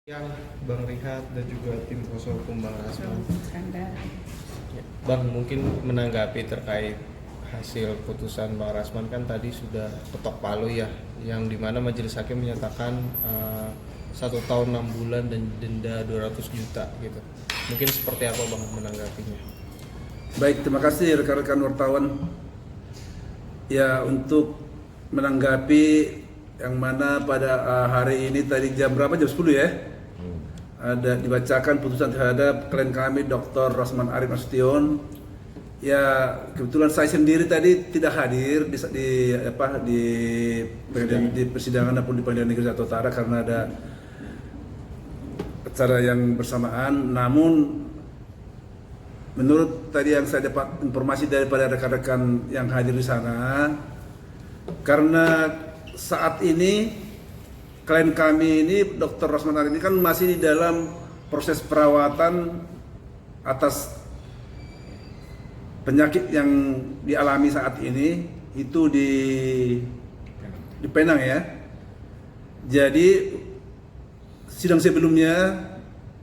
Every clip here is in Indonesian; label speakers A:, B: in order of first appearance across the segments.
A: Yang Bang Rihat dan juga tim kuasa hukum Bang Rasman. Ya, Bang, mungkin menanggapi terkait hasil putusan Bang Rasman kan tadi sudah ketok palu ya, yang dimana majelis hakim menyatakan 1 tahun 6 bulan dan denda 200 juta gitu. Mungkin seperti apa Bang menanggapinya?
B: Baik, terima kasih rekan-rekan wartawan. Ya, untuk menanggapi yang mana pada hari ini tadi jam berapa? Jam 10 ya. Ada dibacakan putusan terhadap klien kami Dr. Rasman Arif Nasution. Ya, kebetulan saya sendiri tadi tidak hadir di persidangan maupun di Pengadilan Negeri Jakarta Utara karena ada acara yang bersamaan. Namun menurut tadi yang saya dapat informasi daripada rekan-rekan yang hadir di sana, karena saat ini klien kami ini Dr. Rasman Arif ini kan masih di dalam proses perawatan atas penyakit yang dialami saat ini itu di Penang ya. Jadi sidang sebelumnya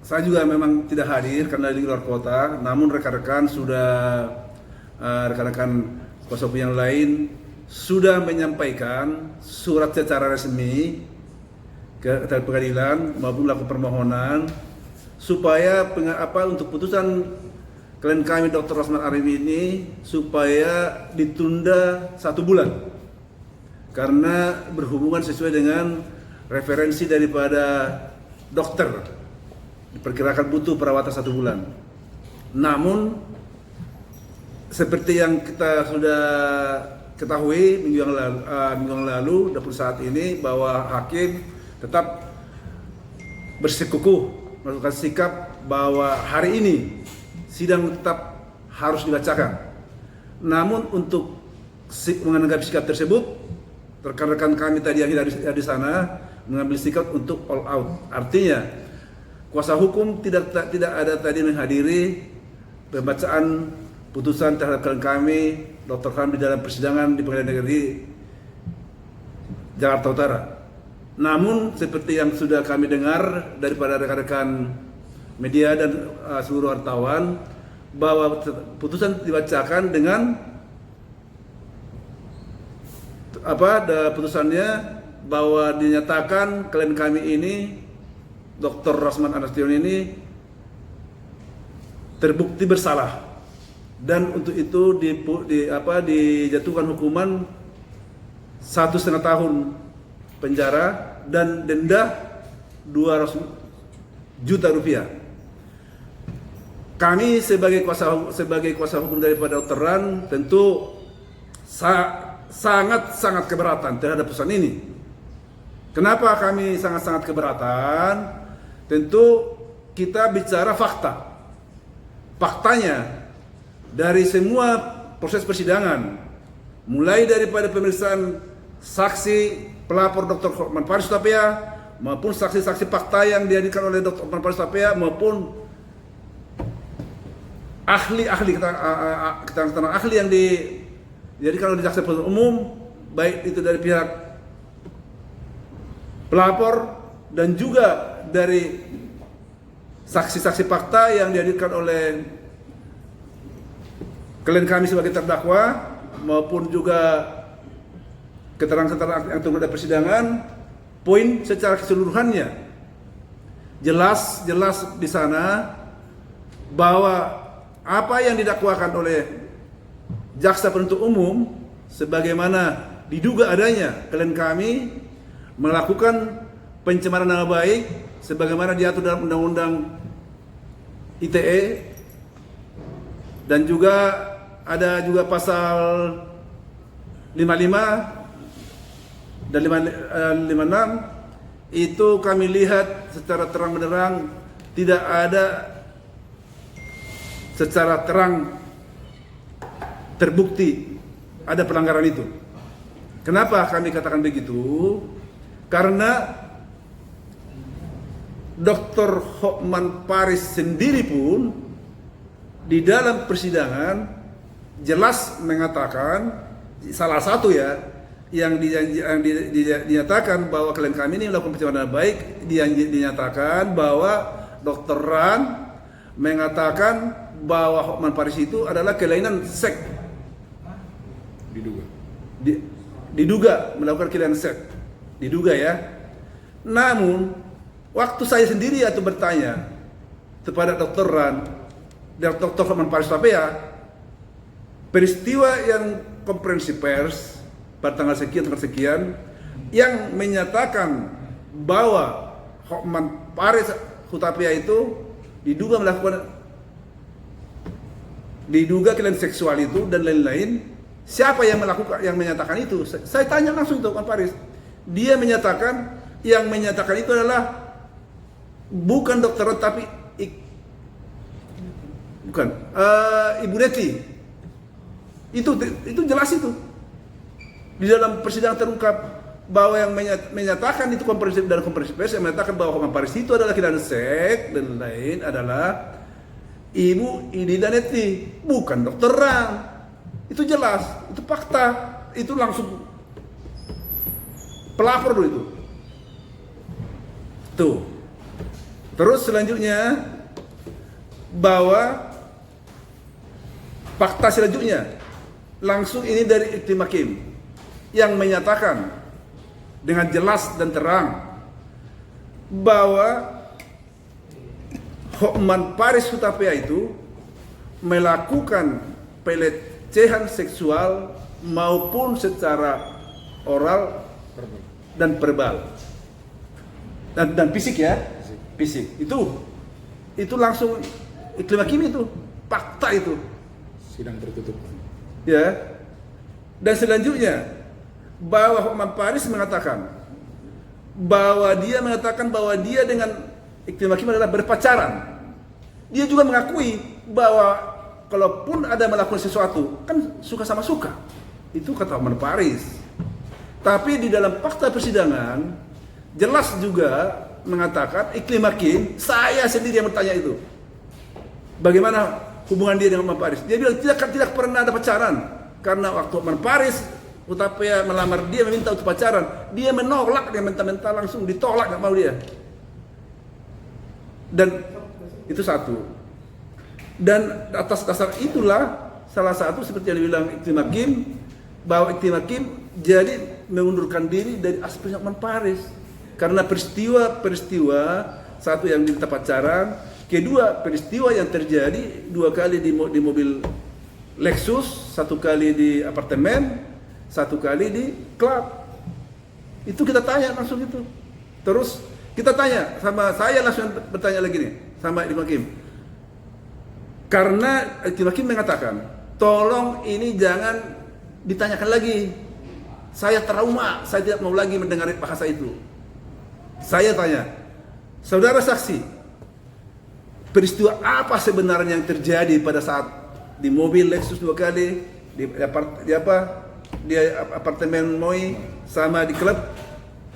B: saya juga memang tidak hadir karena di luar kota, namun rekan-rekan rekan-rekan kuasa hukum yang lain sudah menyampaikan surat secara resmi ke pengadilan maupun melakukan permohonan supaya untuk putusan klien kami Dr. Rasman Arif ini supaya ditunda 1 bulan karena berhubungan sesuai dengan referensi daripada dokter, diperkirakan butuh perawatan 1 bulan. Namun seperti yang kita sudah ketahui minggu yang lalu dapur saat ini bahwa hakim tetap bersikukuh melakukan sikap bahwa hari ini sidang tetap harus dibacakan. Namun untuk menanggapi sikap tersebut, rekan-rekan kami tadi yang ada di sana mengambil sikap untuk all out. Artinya kuasa hukum tidak ada tadi menghadiri pembacaan putusan terhadap klien kami Dr. Khan di dalam persidangan di Pengadilan Negeri Jakarta Utara. Namun seperti yang sudah kami dengar daripada rekan-rekan media dan seluruh wartawan bahwa putusan dibacakan dengan putusannya bahwa dinyatakan klien kami ini Dr. Rasman Arif Nasution ini terbukti bersalah dan untuk itu dijatuhkan hukuman 1,5 tahun penjara dan denda 200 juta rupiah. Kami sebagai kuasa hukum daripada Dr. Ran tentu sangat keberatan terhadap putusan ini. Kenapa kami sangat keberatan? Tentu kita bicara fakta. Faktanya dari semua proses persidangan, mulai daripada pemeriksaan saksi pelapor Dr. Hotman Paris Hutapea maupun saksi-saksi fakta yang dihadirkan oleh Dr. Hotman Paris Hutapea maupun ahli-ahli keterangan ahli yang dihadirkan oleh jaksa penuntut umum, baik itu dari pihak pelapor dan juga dari saksi-saksi fakta yang dihadirkan oleh klien kami sebagai terdakwa maupun juga keterangan yang turun dari persidangan, poin secara keseluruhannya jelas di sana bahwa apa yang didakwakan oleh jaksa penuntut umum sebagaimana diduga adanya klien kami melakukan pencemaran nama baik sebagaimana diatur dalam Undang-Undang ITE dan juga ada juga pasal 55 dan 56 itu kami lihat secara terang-benderang tidak ada secara terang terbukti ada pelanggaran itu. Kenapa kami katakan begitu? Karena Dr. Hotman Paris sendiri pun di dalam persidangan jelas mengatakan salah satu ya dinyatakan bahwa klien kami ini melakukan pencemaran nama baik, dinyatakan bahwa Dr. Ran mengatakan bahwa Hotman Paris itu adalah kelainan seks. Diduga melakukan kelainan seks. Diduga ya. Namun waktu saya sendiri atau bertanya kepada Dr. Ran dan Dr. Hotman Paris Tapea, peristiwa yang konferensi pers pada tanggal sekian yang menyatakan bahwa Hotman Paris Hutapea itu diduga kelainan seksual itu dan lain-lain. Siapa yang menyatakan itu? Saya tanya langsung ke Hotman Paris. Dia menyatakan yang menyatakan itu adalah bukan dokter tapi Ibu Neti. Itu jelas itu. Di dalam persidangan terungkap bahwa yang menyatakan itu dalam konferensi pers yang menyatakan bahwa Hotman Paris itu adalah kelainan seks dan lain adalah Ibu Idida Neti, bukan Dokter Ran. Itu jelas, itu fakta, itu langsung pelapor dulu itu. Tuh. Terus selanjutnya bahwa fakta selanjutnya langsung ini dari Iktim Hakim yang menyatakan dengan jelas dan terang bahwa Hotman Paris Hutapea itu melakukan pelecehan seksual maupun secara oral dan verbal dan fisik ya, fisik itu langsung Iklim Hakim itu fakta itu
C: sidang tertutup
B: ya. Dan selanjutnya bahwa Hotman Paris mengatakan bahwa dia dengan Iklim Hakim adalah berpacaran. Dia juga mengakui bahwa kalaupun ada melakukan sesuatu kan suka sama suka. Itu kata Hotman Paris. Tapi di dalam fakta persidangan jelas juga mengatakan Iklim Hakim, saya sendiri yang bertanya itu. Bagaimana hubungan dia dengan Hotman Paris? Dia bilang tidak pernah ada pacaran. Karena waktu Hotman Paris Hutapea melamar dia, meminta untuk pacaran, dia menolak, dia mentah-mentah langsung ditolak, nggak mau dia. Dan itu satu. Dan atas dasar itulah salah satu seperti yang dibilang Iktim Hakim, bahwa Iktim Hakim jadi mengundurkan diri dari aspek Hotman Paris karena peristiwa satu yang diminta pacaran, kedua peristiwa yang terjadi 2 kali di mobil Lexus, 1 kali di apartemen, 1 kali di klub. Itu kita tanya langsung itu. Terus kita tanya sama saya langsung bertanya lagi nih sama Iktim Hakim. Karena Iktim Hakim mengatakan, tolong ini jangan ditanyakan lagi. Saya trauma, saya tidak mau lagi mendengar bahasa itu. Saya tanya, saudara saksi, peristiwa apa sebenarnya yang terjadi pada saat di mobil Lexus 2 kali, di apartemen Moi sama di klub,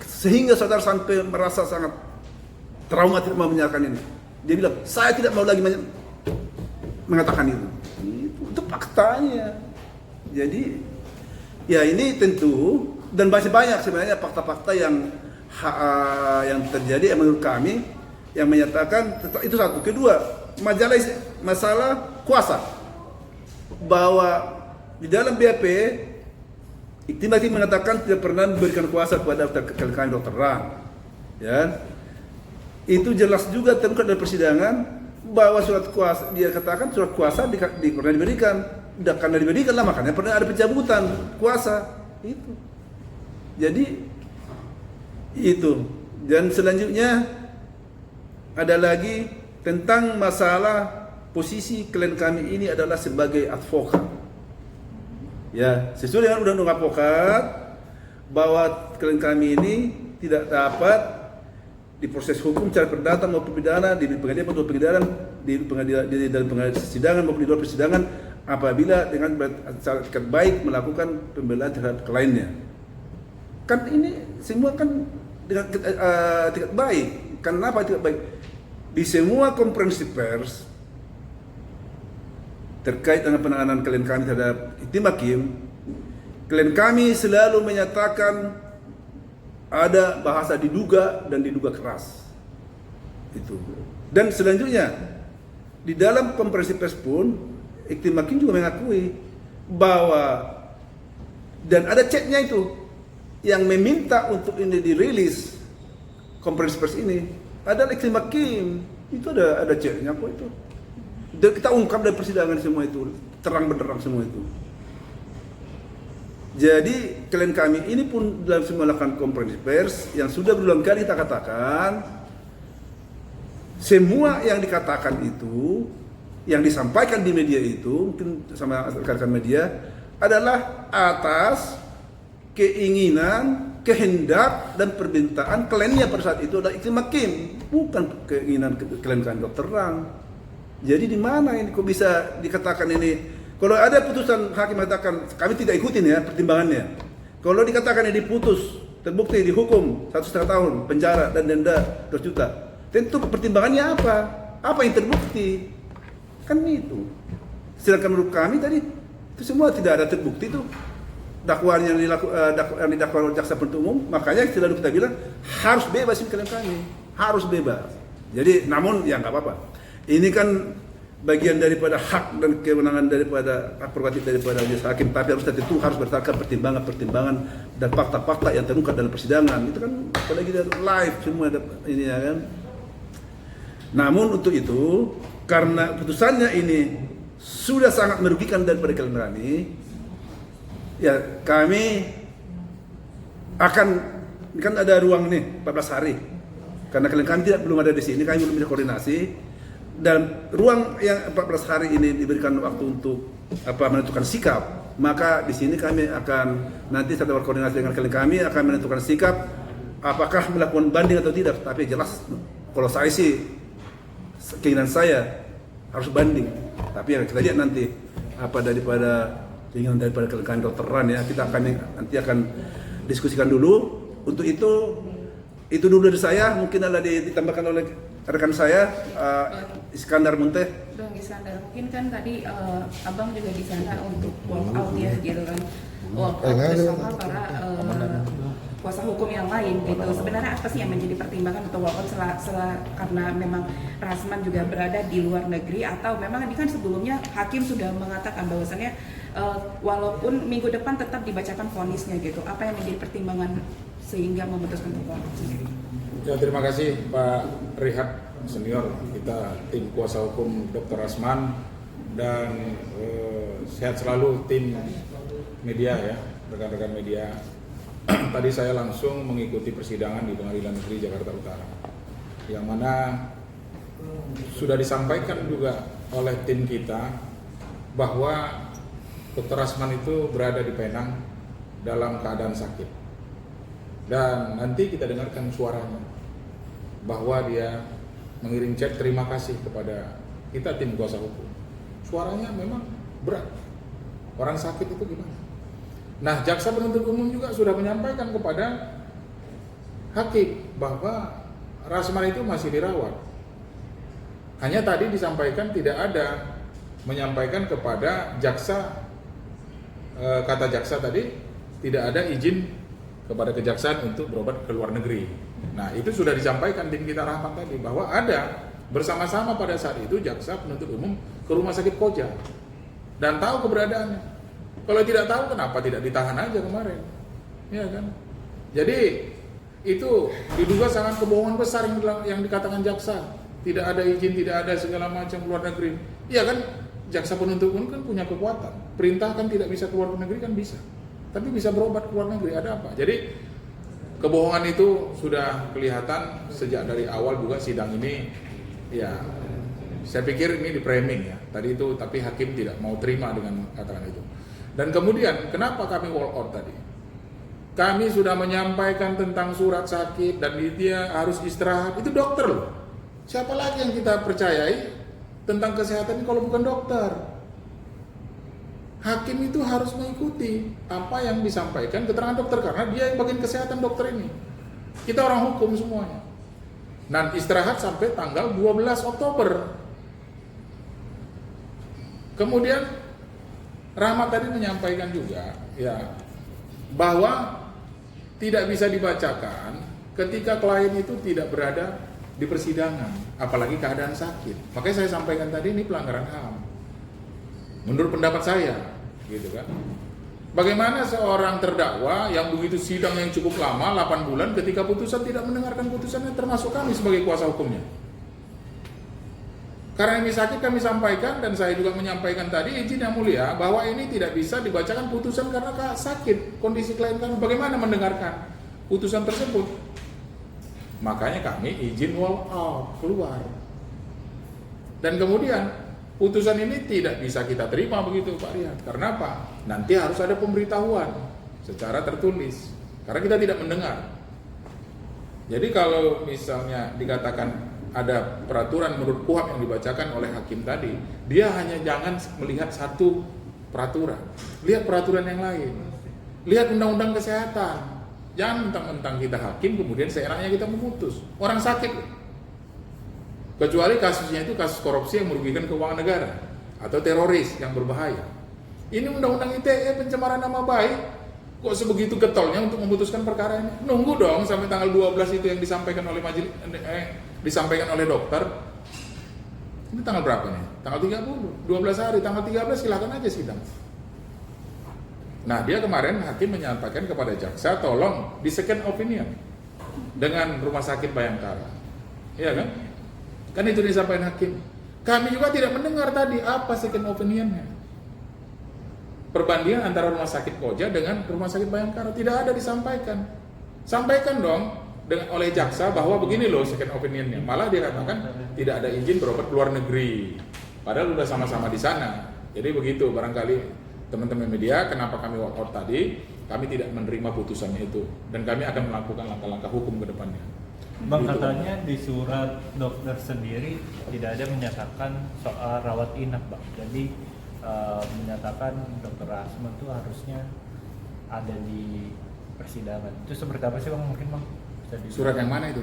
B: sehingga saudara sampai merasa sangat trauma tidak mau menyatakan ini. Dia bilang, saya tidak mau lagi mengatakan itu. Itu faktanya. Jadi ya ini tentu dan masih banyak sebenarnya fakta-fakta yang terjadi yang menurut kami yang menyatakan itu satu. Kedua, masalah kuasa, bahwa di dalam BAP Iktim Hakim mengatakan tidak pernah memberikan kuasa kepada klien Dr. Ran. Ya. Itu jelas juga terungkap dalam persidangan bahwa surat kuasa, dia katakan surat kuasa pernah diberikan. Karena diberikan lah makanya pernah ada pencabutan kuasa itu. Jadi itu. Dan selanjutnya ada lagi tentang masalah posisi klien kami ini adalah sebagai advokat. Ya, sesuai dengan undang-undang advokat bahwa klien kami ini tidak dapat diproses hukum secara perdata maupun pidana di pengadilan maupun di dalam persidangan maupun di luar persidangan apabila dengan cara baik melakukan pembelaan terhadap kliennya. Kan ini semua kan dengan tidak baik. Kenapa tidak baik? Di semua konferensi pers terkait dengan penanganan klien kami terhadap Iktim Hakim klien kami selalu menyatakan ada bahasa diduga dan diduga keras. Itu. Dan selanjutnya di dalam konferensi pers pun Iktim Hakim juga mengakui bahwa dan ada chatnya itu yang meminta untuk ini dirilis konferensi pers ini adalah Iktim Hakim. Itu ada chatnya kok itu. Dan kita ungkap dari persidangan semua itu, terang benderang semua itu. Jadi klien kami ini pun dalam melakukan konferensi pers yang sudah berulang kali kita katakan, semua yang dikatakan itu, yang disampaikan di media itu, mungkin sama rekan-rekan media, adalah atas keinginan, kehendak dan permintaan kliennya pada saat itu adalah Iktim Hakim, bukan keinginan klien dokter terang. Jadi di mana ini kok bisa dikatakan ini? Kalau ada putusan hakim mengatakan kami tidak ikutin ya pertimbangannya. Kalau dikatakan ini diputus, terbukti dihukum 1,5 tahun penjara dan denda 2 juta. Tentu pertimbangannya apa? Apa yang terbukti? Kan itu. Sedangkan menurut kami tadi itu semua tidak ada terbukti itu dakwaan yang didakwa oleh jaksa penuntut umum. Makanya selalu kita bilang harus bebas ini klien kami, harus bebas. Jadi namun ya nggak apa-apa. Ini kan bagian daripada hak dan kewenangan daripada hak prerogatif daripada majelis hakim, tapi harus tentu harus berdasarkan pertimbangan-pertimbangan dan fakta-fakta yang terungkap dalam persidangan. Itu kan apalagi live semua ini ya kan. Namun untuk itu karena putusannya ini sudah sangat merugikan daripada klien kami, ya kami akan kan ada ruang nih 14 hari. Karena klien kami belum ada di sini, kami belum bisa koordinasi. Dan ruang yang 14 hari ini diberikan waktu untuk menentukan sikap, maka di sini kami akan nanti setelah berkoordinasi dengan klien kami akan menentukan sikap apakah melakukan banding atau tidak. Tapi jelas kalau saya sih keinginan saya harus banding, tapi ya kita lihat nanti apa daripada keinginan daripada klien kami dokteran ya, kita akan nanti akan diskusikan dulu. Untuk itu dulu dari saya, mungkin ada ditambahkan oleh rekan saya Iskandar Munteh.
C: Bang Iskandar, mungkin kan tadi abang juga di sana untuk walk out ya gitu kan, walk out bersama para kuasa hukum yang lain gitu. Sebenarnya apa sih yang menjadi pertimbangan untuk walk out karena memang Rasman juga berada di luar negeri, atau memang ini kan sebelumnya hakim sudah mengatakan bahwasannya walaupun minggu depan tetap dibacakan vonisnya gitu. Apa yang menjadi pertimbangan sehingga memutuskan untuk walk out sendiri?
D: Ya, terima kasih Pak Rihat senior kita tim kuasa hukum Dr. Rasman, dan sehat selalu tim media ya, rekan-rekan media. Tadi saya langsung mengikuti persidangan di Pengadilan Negeri Jakarta Utara, yang mana sudah disampaikan juga oleh tim kita bahwa Dr. Rasman itu berada di Penang dalam keadaan sakit, dan nanti kita dengarkan suaranya bahwa dia mengirim chat terima kasih kepada kita tim kuasa hukum. Suaranya memang berat. Orang sakit itu gimana? Nah, jaksa penuntut umum juga sudah menyampaikan kepada hakim bahwa Rasman itu masih dirawat. Hanya tadi disampaikan tidak ada menyampaikan kepada jaksa, kata jaksa tadi tidak ada izin kepada kejaksaan untuk berobat ke luar negeri. Nah, itu sudah disampaikan tim kita Rahmat tadi bahwa ada bersama-sama pada saat itu jaksa penuntut umum ke rumah sakit Koja dan tahu keberadaannya. Kalau tidak tahu, kenapa tidak ditahan aja kemarin, ya kan? Jadi itu diduga sangat kebohongan besar yang dikatakan jaksa. Tidak ada izin, tidak ada segala macam luar negeri. Iya kan? Jaksa penuntut umum kan punya kekuatan. Perintah kan tidak bisa keluar negeri kan bisa, tapi bisa berobat ke luar negeri. Ada apa? Jadi kebohongan itu sudah kelihatan sejak dari awal juga sidang ini. Ya, saya pikir ini di framing ya. Tadi itu, tapi hakim tidak mau terima dengan katakan itu. Dan kemudian kenapa kami walk out tadi? Kami sudah menyampaikan tentang surat sakit dan dia harus istirahat. Itu dokter loh. Siapa lagi yang kita percayai tentang kesehatan kalau bukan dokter? Hakim itu harus mengikuti apa yang disampaikan keterangan dokter karena dia yang bagian kesehatan dokter ini. Kita orang hukum semuanya. Dan istirahat sampai tanggal 12 Oktober. Kemudian Rahmat tadi menyampaikan juga, ya bahwa tidak bisa dibacakan ketika klien itu tidak berada di persidangan, apalagi keadaan sakit. Makanya saya sampaikan tadi ini pelanggaran HAM. Menurut pendapat saya, gitu kan. Bagaimana seorang terdakwa yang begitu sidang yang cukup lama, 8 bulan, ketika putusan tidak mendengarkan putusannya, termasuk kami sebagai kuasa hukumnya. Karena ini sakit kami sampaikan, dan saya juga menyampaikan tadi, izin yang mulia, bahwa ini tidak bisa dibacakan putusan karena sakit, kondisi klien kami. Bagaimana mendengarkan putusan tersebut? Makanya kami izin walk out, keluar. Dan kemudian putusan ini tidak bisa kita terima begitu Pak Riyad. Karena apa? Nanti harus ada pemberitahuan secara tertulis. Karena kita tidak mendengar. Jadi kalau misalnya dikatakan ada peraturan menurut KUHAP yang dibacakan oleh hakim tadi, dia hanya jangan melihat satu peraturan. Lihat peraturan yang lain. Lihat undang-undang kesehatan. Jangan mentang-mentang kita hakim kemudian seenaknya kita memutus. Orang sakit. Kecuali kasusnya itu kasus korupsi yang merugikan keuangan negara atau teroris yang berbahaya. Ini undang-undang ITE pencemaran nama baik, kok sebegitu getolnya untuk memutuskan perkara ini? Nunggu dong sampai tanggal 12 itu yang disampaikan oleh majelis, disampaikan oleh dokter. Ini tanggal berapa nih? Tanggal 30, 12 hari, tanggal 13 silakan aja sidang. Nah, dia kemarin hakim menyampaikan kepada jaksa, tolong di second opinion dengan Rumah Sakit Bayangkara. Iya kan? Kan itu disampaikan hakim. Kami juga tidak mendengar tadi apa second opinionnya. Perbandingan antara Rumah Sakit Koja dengan Rumah Sakit Bayangkara tidak ada disampaikan. Sampaikan dong oleh jaksa bahwa begini loh second opinionnya. Malah dia katakan tidak ada izin berobat ke luar negeri. Padahal udah sama-sama di sana. Jadi begitu barangkali teman-teman media, kenapa kami walk out tadi? Kami tidak menerima putusannya itu dan kami akan melakukan langkah-langkah hukum ke depannya.
E: Bang,
D: Gitu.
E: katanya di surat dokter sendiri tidak ada menyatakan soal rawat inap, Bang. Jadi menyatakan dokter Rasman itu harusnya ada di persidangan. Itu seperti apa sih Bang? Mungkin Bang bisa
D: Surat yang mana itu?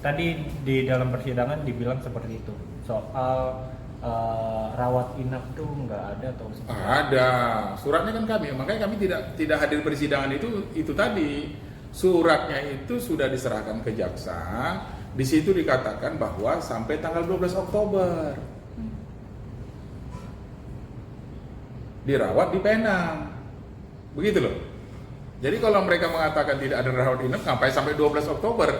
E: Tadi di dalam persidangan dibilang seperti itu. Soal rawat inap tuh nggak ada atau seperti apa?
D: Ada. Suratnya kan kami, makanya kami tidak hadir persidangan itu tadi. Suratnya itu sudah diserahkan ke jaksa. Di situ dikatakan bahwa sampai tanggal 12 Oktober dirawat di Penang. Begitu loh. Jadi kalau mereka mengatakan tidak ada rawat inap, ngapain sampai 12 Oktober?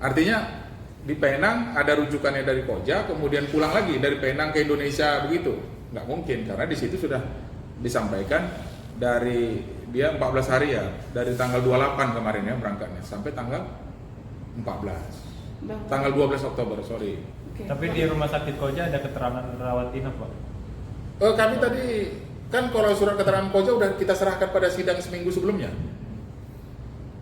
D: Artinya di Penang ada rujukannya dari Koja, kemudian pulang lagi dari Penang ke Indonesia begitu. Nggak mungkin, karena di situ sudah disampaikan dari dia 14 hari ya, dari tanggal 28 kemarin ya berangkatnya sampai tanggal 14.
C: Bang.
D: Tanggal 12 Oktober, sorry.
C: Oke.
E: Tapi di rumah sakit Koja ada keterangan rawat inap, Bang.
D: Kami tadi kan kalau surat keterangan Koja udah kita serahkan pada sidang seminggu sebelumnya.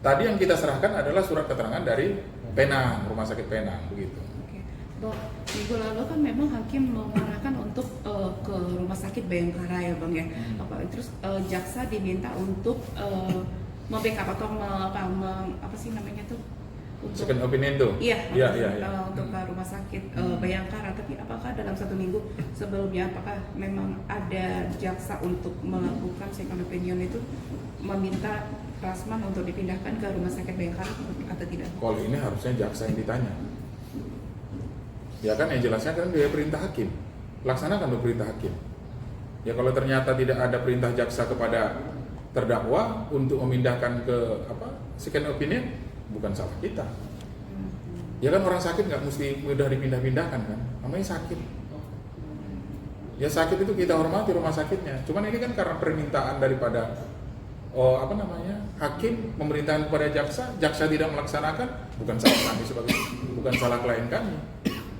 D: Tadi yang kita serahkan adalah surat keterangan dari Penang, Rumah Sakit Penang begitu.
C: Oke. Bang, minggu lalu kan memang hakim mengarahkan untuk ke Rumah Sakit Bayangkara ya Bang ya. Terus jaksa diminta untuk membackup atau apa sih namanya tuh? Untuk,
D: Second opinion tuh?
C: Iya,
D: Iya.
C: untuk ke Rumah Sakit Bayangkara. Tapi apakah dalam 1 minggu sebelumnya apakah memang ada jaksa untuk melakukan second opinion itu meminta Rasman untuk dipindahkan ke Rumah Sakit Bayangkara atau tidak?
D: Kalau ini harusnya jaksa yang ditanya. Ya kan yang jelasnya kan dia perintah hakim. Laksanakan perintah hakim. Ya kalau ternyata tidak ada perintah jaksa kepada terdakwa untuk memindahkan ke second opinion, bukan salah kita. Ya kan orang sakit nggak mesti mudah dipindah-pindahkan kan, namanya sakit. Ya sakit itu kita hormati rumah sakitnya. Cuman ini kan karena permintaan daripada hakim memerintahkan kepada jaksa tidak melaksanakan, bukan salah kami bukan salah klien kami.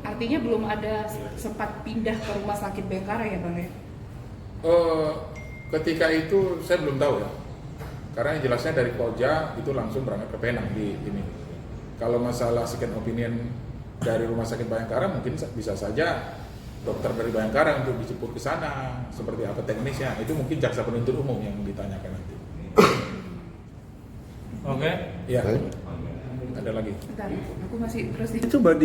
C: Artinya belum ada sempat pindah ke Rumah Sakit Bayangkara ya Bang ya?
D: Ketika itu saya belum tahu ya, karena yang jelasnya dari Koja itu langsung berangkat ke Penang di ini. Kalau masalah second opinion dari Rumah Sakit Bayangkara mungkin bisa saja dokter dari Bayangkara untuk dijemput ke sana, seperti apa teknisnya itu mungkin jaksa penuntut umum yang ditanyakan nanti.
E: Oke.
D: Ya. Ada lagi.
C: Bentar, aku masih terus di...
B: Coba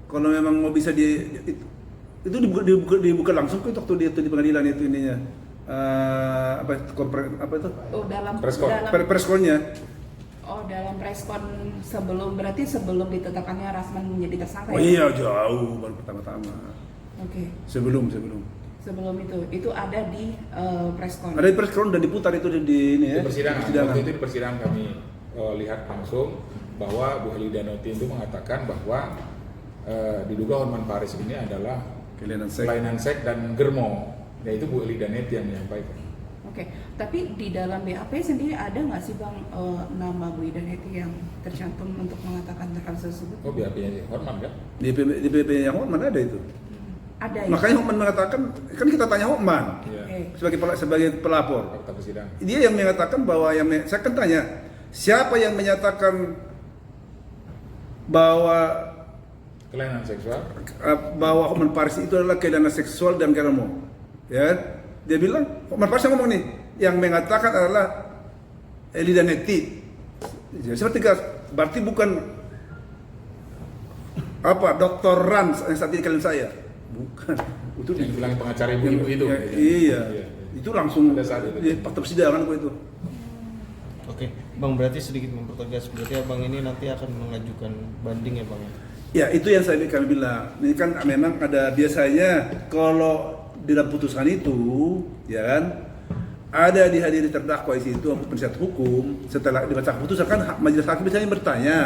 B: kalau memang mau bisa itu dibuka langsung ke waktu dia di pengadilan itu ininya. apa itu
C: Oh, dalam
D: Preskon.
C: dalam
B: preskonnya.
C: dalam preskon berarti sebelum ditetapkannya Rasman menjadi tersangka
B: Oh
C: ya?
B: iya, jauh baru pertama-tama.
C: Oke.
B: Sebelum
C: Sebelum itu ada di preskon.
B: ada di preskon dan diputar itu di ini ya.
D: Di persidangan.
B: di persidangan.
D: Waktu itu di persidangan kami lihat langsung bahwa Bu Helida Noti itu mengatakan bahwa diduga Hotman Paris ini adalah kelainan seks dan germo. Ya itu Bu Helida Noti yang menyampaikan.
C: Oke, tapi di dalam BAP sendiri ada nggak sih Bang nama Bu Ida Neti yang tercantum untuk mengatakan hal tersebut?
D: Oh BAP-nya Hotman kan?
B: Di PP yang Hotman ada itu.
C: Ada ya?
B: Makanya Hotman mengatakan, kan kita tanya Hotman
D: Iya.
C: Oke.
B: sebagai pelapor.
D: Fakta persidangan.
B: Dia yang mengatakan bahwa saya kan tanya, siapa yang menyatakan bahwa
D: Kelainan seksual.
B: Hotman Paris itu adalah kelainan seksual dan germo? Ya, dia bilang Hotman Paris yang ngomong nih, yang mengatakan adalah Elida Neti. Jadi seperti berarti bukan Dr. Rans yang saat ini kalian saya. Bukan. Itu
D: Yang bilang pengacara ibu-ibu itu.
B: Iya.
D: Iya.
B: Itu langsung
D: Pada saat itu.
B: di fakta persidangan kok itu.
A: Oke, Bang, berarti sedikit mempertegas, berarti Abang ini nanti akan mengajukan banding ya Bang?
B: Ya, itu yang kami bilang. Ini kan memang ada biasanya kalau di dalam putusan itu, ya kan, ada dihadiri terdakwa di situ penasihat hukum. Setelah dibaca putusan kan majelis hakim biasanya bertanya,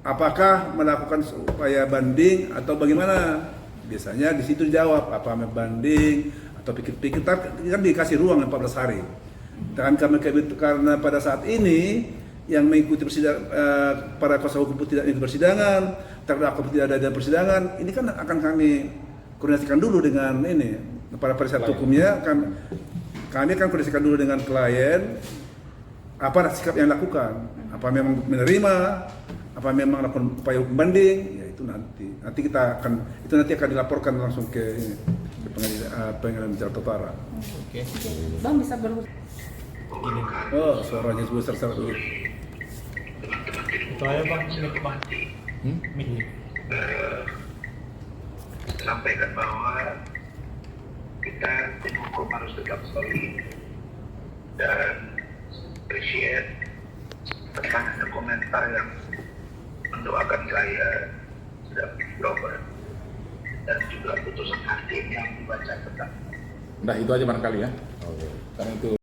B: apakah melakukan upaya banding atau bagaimana? Biasanya di situ dijawab apa banding atau pikir-pikir. Kan dikasih ruang 14 hari. Dan karena pada saat ini yang mengikuti persidangan, para kuasa hukum tidak mengikuti persidangan, terdakwa tidak ada dalam persidangan, ini kan akan kami koordinasikan dulu dengan ini para penasihat hukumnya, kami akan koordinasikan dulu dengan klien apa sikap yang dilakukan, apa memang menerima, apa memang melakukan upaya hukum banding, ya itu nanti kita akan dilaporkan langsung ke pengadilan Jakarta Utara.
A: Oke.
C: Bang bisa
A: Gini,
B: Oh, suaranya sebesar dulu.
E: Itu aja Bang, mic Bang. Mic.
F: Sampaikan bahwa kita tim hukum harus tetap solid dan appreciate tentang ada komentar yang mendoakan saya sudah berobat dan juga putusan hakim yang dibaca tentang
D: Nah itu aja barangkali ya. Karena itu